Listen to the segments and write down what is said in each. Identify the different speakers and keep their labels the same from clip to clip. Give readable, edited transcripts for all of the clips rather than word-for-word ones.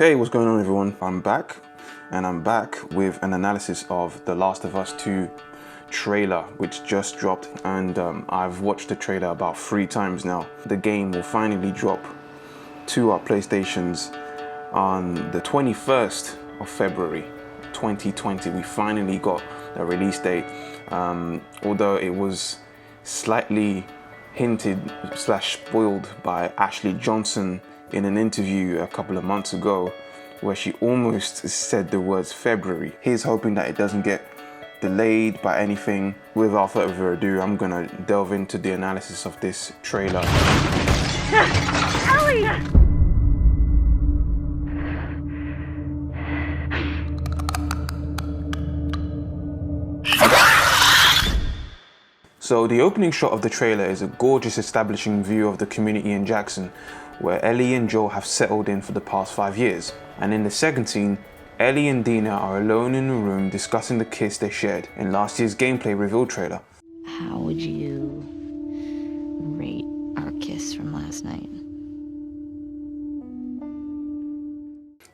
Speaker 1: Hey, what's going on everyone? I'm back with an analysis of The Last of Us 2 trailer which just dropped, and I've watched the trailer about 3 times now. The game will finally drop to our PlayStations on the 21st of February 2020. We finally got a release date, although it was slightly hinted / spoiled by Ashley Johnson in an interview a couple of months ago, where she almost said the words February. Here's hoping that it doesn't get delayed by anything. Without further ado, I'm gonna delve into the analysis of this trailer.
Speaker 2: Ellie!
Speaker 1: So the opening shot of the trailer is a gorgeous establishing view of the community in Jackson, where Ellie and Joel have settled in for the past 5 years. And in the second scene, Ellie and Dina are alone in a room discussing the kiss they shared in last year's gameplay reveal trailer.
Speaker 3: How would you rate our kiss from last night?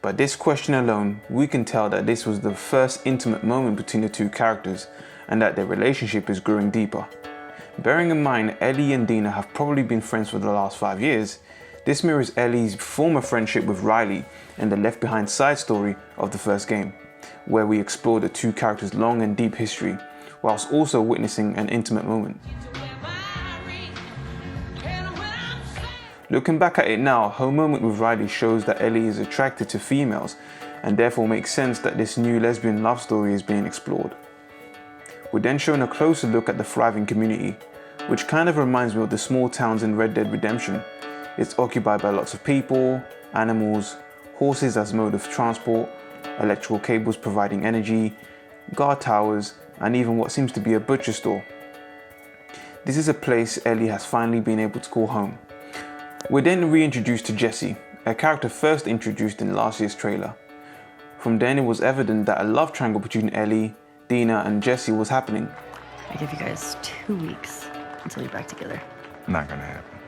Speaker 1: By this question alone, we can tell that this was the first intimate moment between the two characters, and that their relationship is growing deeper. Bearing in mind Ellie and Dina have probably been friends for the last 5 years, this mirrors Ellie's former friendship with Riley in the Left Behind side story of the first game, where we explore the two characters' long and deep history, whilst also witnessing an intimate moment. Looking back at it now, her moment with Riley shows that Ellie is attracted to females, and therefore makes sense that this new lesbian love story is being explored. We're then shown a closer look at the thriving community, which kind of reminds me of the small towns in Red Dead Redemption. It's occupied by lots of people, animals, horses as mode of transport, electrical cables providing energy, guard towers, and even what seems to be a butcher store. This is a place Ellie has finally been able to call home. We're then reintroduced to Jesse, a character first introduced in last year's trailer. From then it was evident that a love triangle between Ellie, Dina, and Jesse was happening.
Speaker 3: I give you guys 2 weeks until you're back together.
Speaker 4: Not gonna happen.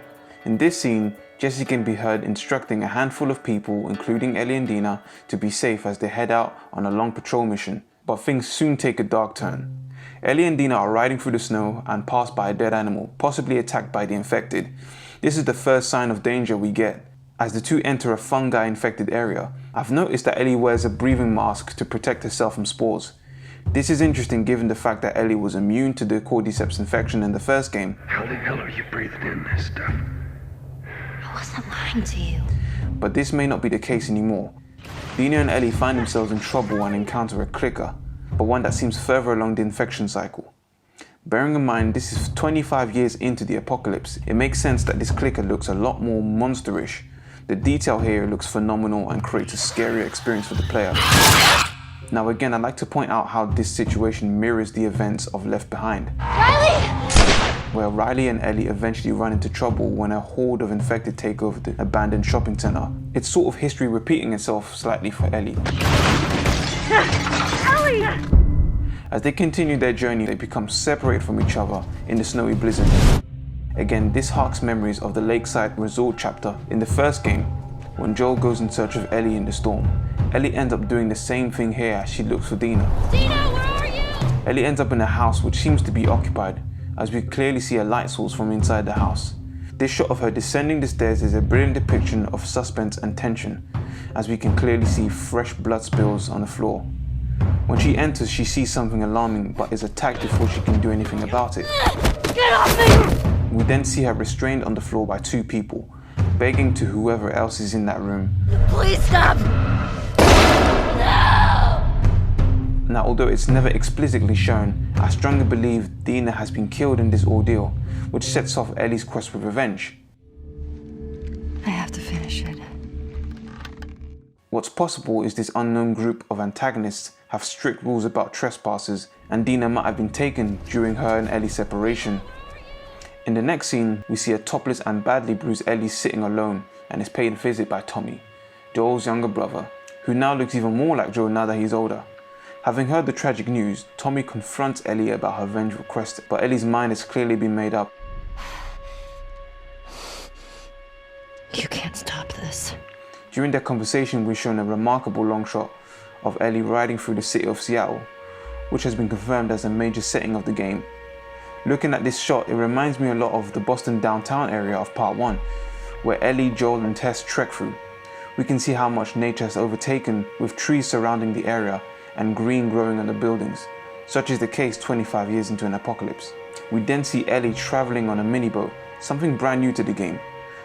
Speaker 1: In this scene, Jesse can be heard instructing a handful of people, including Ellie and Dina, to be safe as they head out on a long patrol mission. But things soon take a dark turn. Ellie and Dina are riding through the snow and pass by a dead animal, possibly attacked by the infected. This is the first sign of danger we get, as the two enter a fungi-infected area. I've noticed that Ellie wears a breathing mask to protect herself from spores. This is interesting given the fact that Ellie was immune to the cordyceps infection in the first game.
Speaker 4: How the hell are you breathing in this stuff?
Speaker 3: I wasn't lying to you.
Speaker 1: But this may not be the case anymore. Dina and Ellie find themselves in trouble and encounter a clicker, but one that seems further along the infection cycle. Bearing in mind this is 25 years into the apocalypse, it makes sense that this clicker looks a lot more monsterish. The detail here looks phenomenal and creates a scarier experience for the player. Now again, I'd like to point out how this situation mirrors the events of Left Behind, where Riley and Ellie eventually run into trouble when a horde of infected take over the abandoned shopping center. It's sort of history repeating itself slightly for Ellie.
Speaker 2: Ellie!
Speaker 1: As they continue their journey, they become separated from each other in the snowy blizzard. Again, this harks memories of the Lakeside Resort chapter in the first game, when Joel goes in search of Ellie in the storm. Ellie ends up doing the same thing here as she looks for Dina.
Speaker 2: Dina, where are you?
Speaker 1: Ellie ends up in a house which seems to be occupied, as we clearly see a light source from inside the house. This shot of her descending the stairs is a brilliant depiction of suspense and tension, as we can clearly see fresh blood spills on the floor. When she enters, she sees something alarming but is attacked before she can do anything about it.
Speaker 2: Get off me!
Speaker 1: We then see her restrained on the floor by 2 people, begging to whoever else is in that room.
Speaker 2: Please stop!
Speaker 1: Now, although it's never explicitly shown, I strongly believe Dina has been killed in this ordeal, which sets off Ellie's quest for revenge.
Speaker 3: I have to finish it.
Speaker 1: What's possible is this unknown group of antagonists have strict rules about trespassers, and Dina might have been taken during her and Ellie's separation. In the next scene, we see a topless and badly bruised Ellie sitting alone and is paid a visit by Tommy, Joel's younger brother, who now looks even more like Joel now that he's older. Having heard the tragic news, Tommy confronts Ellie about her revenge request, but Ellie's mind has clearly been made up.
Speaker 3: You can't stop this.
Speaker 1: During their conversation, we're shown a remarkable long shot of Ellie riding through the city of Seattle, which has been confirmed as a major setting of the game. Looking at this shot, it reminds me a lot of the Boston downtown area of Part 1, where Ellie, Joel and Tess trek through. We can see how much nature has overtaken, with trees surrounding the area and green growing on the buildings. Such is the case 25 years into an apocalypse. We then see Ellie traveling on a mini-boat, something brand new to the game.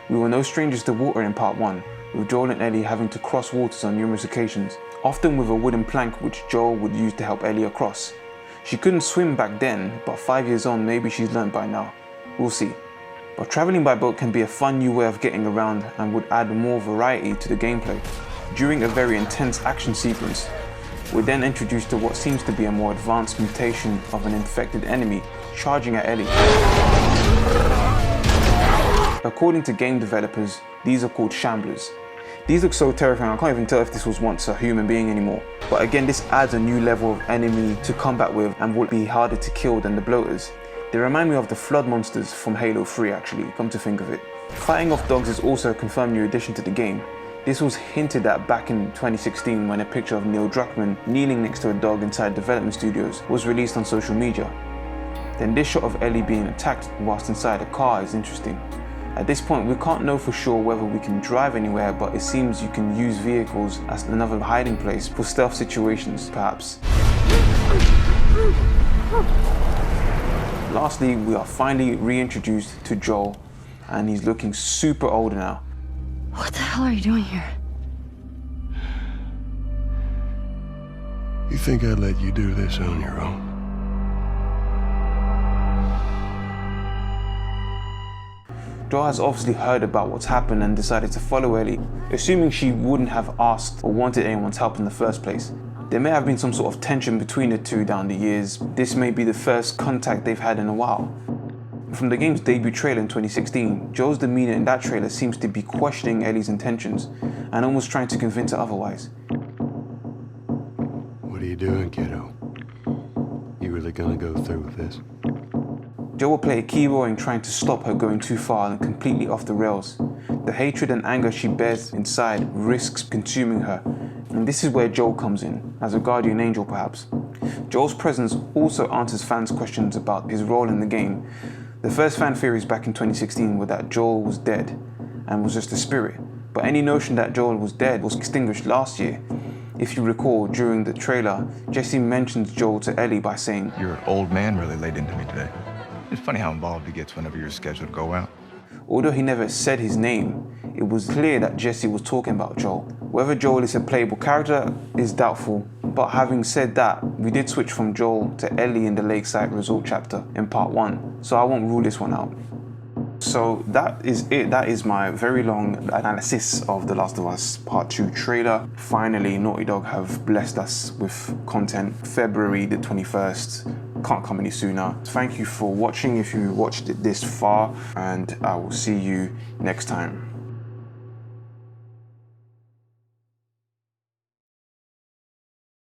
Speaker 1: We were no strangers to water in Part 1, with Joel and Ellie having to cross waters on numerous occasions, often with a wooden plank which Joel would use to help Ellie across. She couldn't swim back then, but 5 years on maybe she's learned by now. We'll see. But traveling by boat can be a fun new way of getting around and would add more variety to the gameplay. During a very intense action sequence, we're then introduced to what seems to be a more advanced mutation of an infected enemy charging at Ellie. According to game developers, these are called Shamblers. These look so terrifying, I can't even tell if this was once a human being anymore. But again, this adds a new level of enemy to combat with and would be harder to kill than the bloaters. They remind me of the flood monsters from Halo 3 actually, come to think of it. Fighting off dogs is also a confirmed new addition to the game. This was hinted at back in 2016 when a picture of Neil Druckmann kneeling next to a dog inside development studios was released on social media. Then this shot of Ellie being attacked whilst inside a car is interesting. At this point, we can't know for sure whether we can drive anywhere, but it seems you can use vehicles as another hiding place for stealth situations, perhaps. Lastly, we are finally reintroduced to Joel, and he's looking super old now.
Speaker 3: What the hell are you doing here?
Speaker 5: You think I'd let you do this on your own?
Speaker 1: Joel has obviously heard about what's happened and decided to follow Ellie, assuming she wouldn't have asked or wanted anyone's help in the first place. There may have been some sort of tension between the two down the years. This may be the first contact they've had in a while. From the game's debut trailer in 2016, Joel's demeanor in that trailer seems to be questioning Ellie's intentions and almost trying to convince her otherwise.
Speaker 5: What are you doing, kiddo? You really gonna go through with this?
Speaker 1: Joel will play a key role in trying to stop her going too far and completely off the rails. The hatred and anger she bears inside risks consuming her, and this is where Joel comes in, as a guardian angel perhaps. Joel's presence also answers fans' questions about his role in the game. The first fan theories back in 2016 were that Joel was dead and was just a spirit, but any notion that Joel was dead was extinguished last year. If you recall, during the trailer, Jesse mentions Joel to Ellie by saying,
Speaker 4: Your old man really laid into me today. It's funny how involved he gets whenever you're scheduled to go out.
Speaker 1: Although he never said his name, it was clear that Jesse was talking about Joel. Whether Joel is a playable character is doubtful, but having said that, we did switch from Joel to Ellie in the Lakeside Resort chapter in Part 1, so I won't rule this one out. So that is it. That is my very long analysis of The Last of Us Part 2 trailer. Finally, Naughty Dog have blessed us with content. February the 21st. Can't come any sooner. Thank you for watching if you watched it this far, and I will see you next time.